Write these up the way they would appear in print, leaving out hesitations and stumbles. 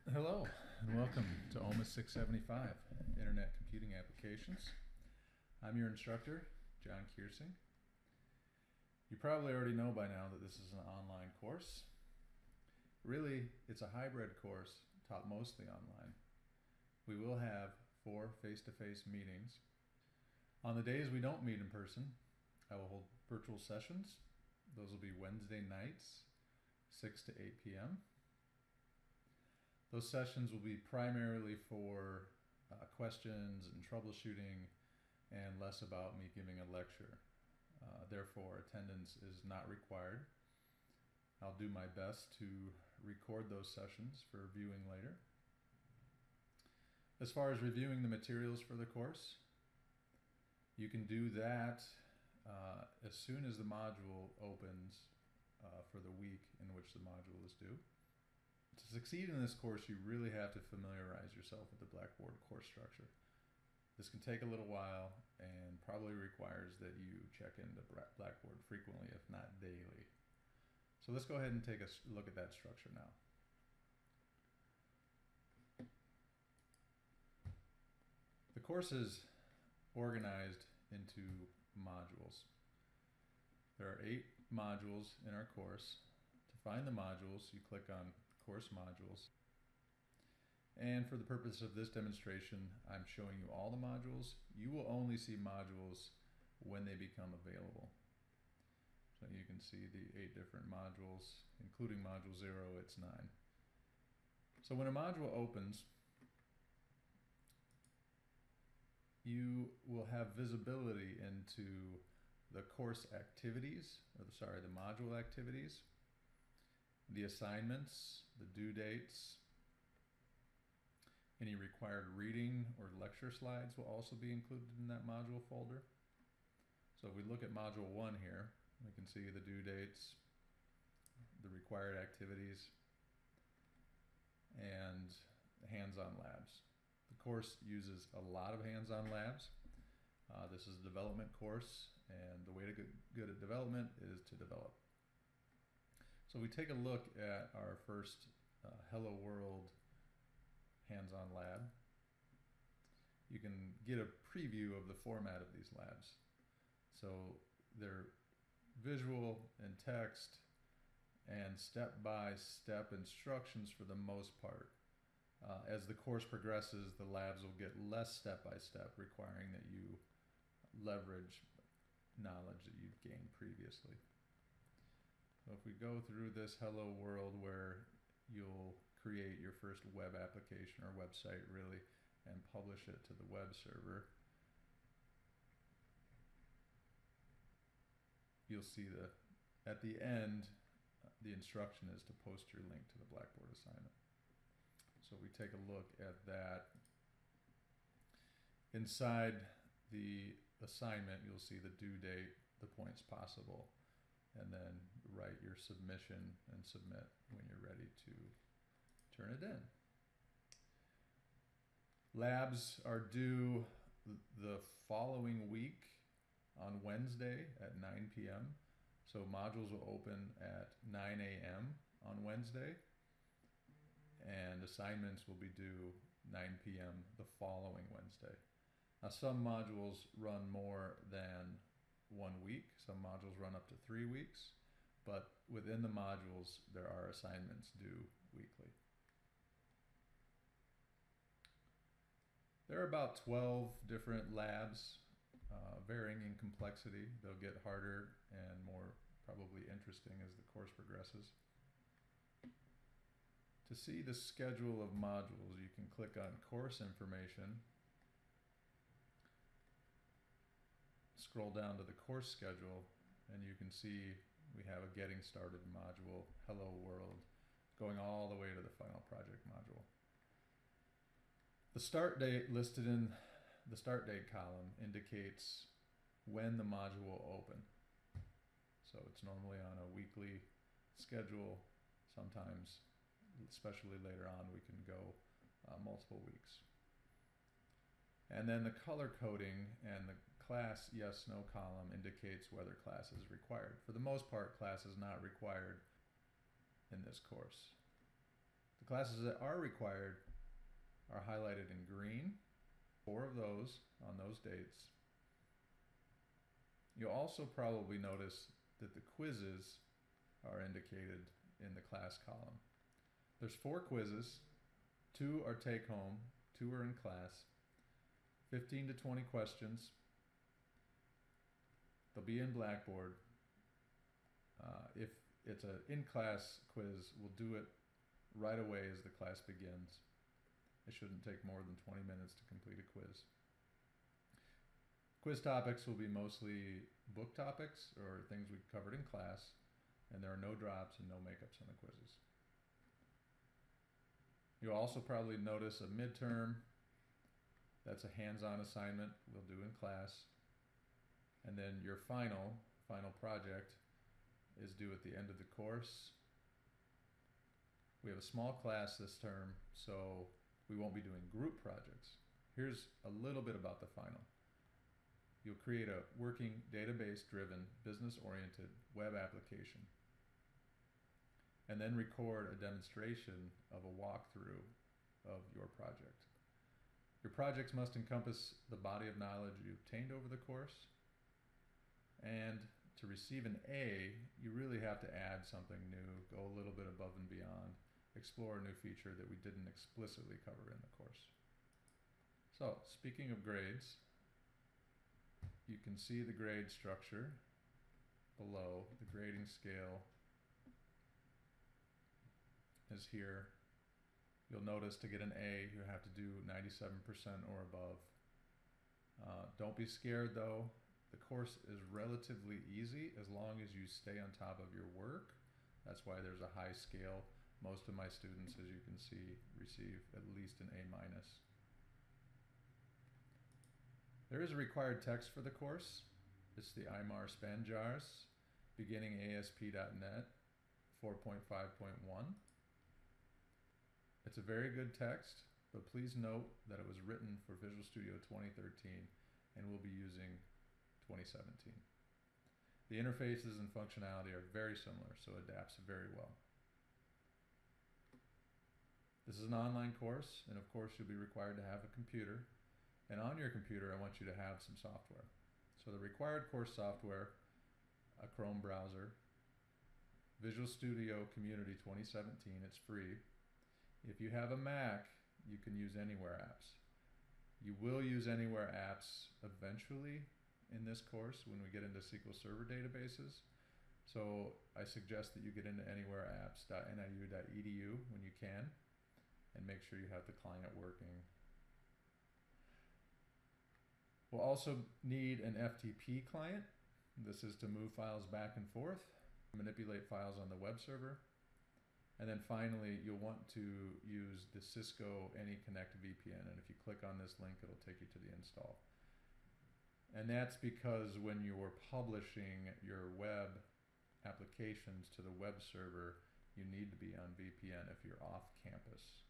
Hello, and welcome to OMA 675, Internet Computing Applications. I'm your instructor, John Kiersing. You probably already know by now that this is an online course. Really, it's a hybrid course taught mostly online. We will have 4 face-to-face meetings. On the days we don't meet in person, I will hold virtual sessions. Those will be Wednesday nights, 6 to 8 p.m. Those sessions will be primarily for questions and troubleshooting and less about me giving a lecture. Therefore, attendance is not required. I'll do my best to record those sessions for viewing later. As far as reviewing the materials for the course, you can do that as soon as the module opens for the week in which the module is due. To succeed in this course, you really have to familiarize yourself with the Blackboard course structure. This can take a little while and probably requires that you check into Blackboard frequently, if not daily. So let's go ahead and take a look at that structure now. The course is organized into modules. There are 8 modules in our course. To find the modules, you click on Course Modules. And for the purpose of this demonstration, I'm showing you all the modules. You will only see modules when they become available. So you can see the 8 different modules, including module 0, it's 9. So when a module opens, you will have visibility into the course activities, or the module activities, the assignments, the due dates. Any required reading or lecture slides will also be included in that module folder. So if we look at module 1 here, we can see the due dates, the required activities, and hands-on labs. The course uses a lot of hands-on labs. This is a development course, and the way to get good at development is to develop. So we take a look at our first Hello World hands-on lab. You can get a preview of the format of these labs. So they're visual and text and step-by-step instructions for the most part. As the course progresses, the labs will get less step-by-step, requiring that you leverage knowledge that you've gained previously. So if we go through this Hello World, where you'll create your first web application or website really and publish it to the web server, you'll see at the end the instruction is to post your link to the Blackboard assignment. So we take a look at that. Inside the assignment, you'll see the due date, the points possible, and then write your submission and submit when you're ready to turn it in. Labs are due the following week on Wednesday at 9 p.m. So modules will open at 9 a.m. on Wednesday, and assignments will be due 9 p.m. the following Wednesday. Now, some modules run more than 1 week. Some modules run up to 3 weeks, but within the modules, there are assignments due weekly. There are about 12 different labs, varying in complexity. They'll get harder and more probably interesting as the course progresses. To see the schedule of modules, you can click on Course Information, scroll down to the course schedule, and you can see we have a Getting Started module, Hello World, going all the way to the Final Project module. The start date listed in the start date column indicates when the module will open. So it's normally on a weekly schedule. Sometimes, especially later on, we can go multiple weeks. And then the color coding and the class yes/no column indicates whether class is required. For the most part, class is not required in this course. The classes that are required are highlighted in green, 4 of those on those dates. You'll also probably notice that the quizzes are indicated in the class column. There's 4 quizzes, 2 are take home, 2 are in class, 15 to 20 questions. They'll be in Blackboard. If it's an in-class quiz, we'll do it right away as the class begins. It shouldn't take more than 20 minutes to complete a quiz. Quiz topics will be mostly book topics or things we covered in class, and there are no drops and no makeups on the quizzes. You'll also probably notice a midterm. That's a hands-on assignment we'll do in class. And then your final project is due at the end of the course. We have a small class this term, so we won't be doing group projects. Here's a little bit about the final. You'll create a working database-driven, business-oriented web application, and then record a demonstration of a walkthrough of your project. Your projects must encompass the body of knowledge you obtained over the course, and to receive an A, you really have to add something new, go a little bit above and beyond, explore a new feature that we didn't explicitly cover in the course. So, speaking of grades, you can see the grade structure below. The grading scale is here. You'll notice to get an A, you have to do 97% or above. Don't be scared though. The course is relatively easy as long as you stay on top of your work. That's why there's a high scale. Most of my students, as you can see, receive at least an A-. There is a required text for the course. It's the IMAR Spanjars, beginning ASP.NET 4.5.1. It's a very good text, but please note that it was written for Visual Studio 2013 and we'll be using 2017. The interfaces and functionality are very similar, so it adapts very well. This is an online course, and of course you'll be required to have a computer. And on your computer, I want you to have some software. So the required course software, a Chrome browser, Visual Studio Community 2017, it's free. If you have a Mac, you can use Anywhere apps. You will use Anywhere apps eventually in this course when we get into SQL Server databases. So I suggest that you get into anywhereapps.niu.edu when you can, and make sure you have the client working. We'll also need an FTP client. This is to move files back and forth, manipulate files on the web server. And then finally, you'll want to use the Cisco AnyConnect VPN. And if you click on this link, it'll take you to the install. And that's because when you're publishing your web applications to the web server, you need to be on VPN if you're off campus.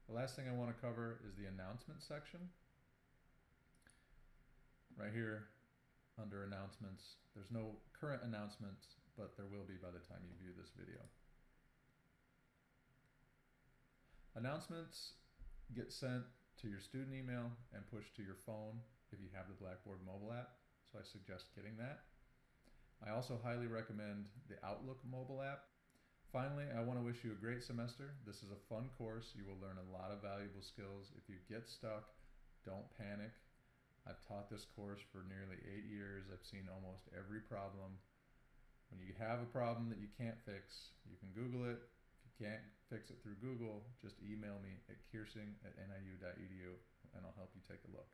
The last thing I want to cover is the announcement section. Right here under announcements, there's no current announcements, but there will be by the time you view this video. Announcements get sent to your student email and pushed to your phone if you have the Blackboard mobile app, so I suggest getting that. I also highly recommend the Outlook mobile app. Finally, I want to wish you a great semester. This is a fun course. You will learn a lot of valuable skills. If you get stuck, don't panic. I've taught this course for nearly 8 years. I've seen almost every problem. When you have a problem that you can't fix, you can Google it. If you can't fix it through Google, just email me at kiersing@niu.edu and I'll help you take a look.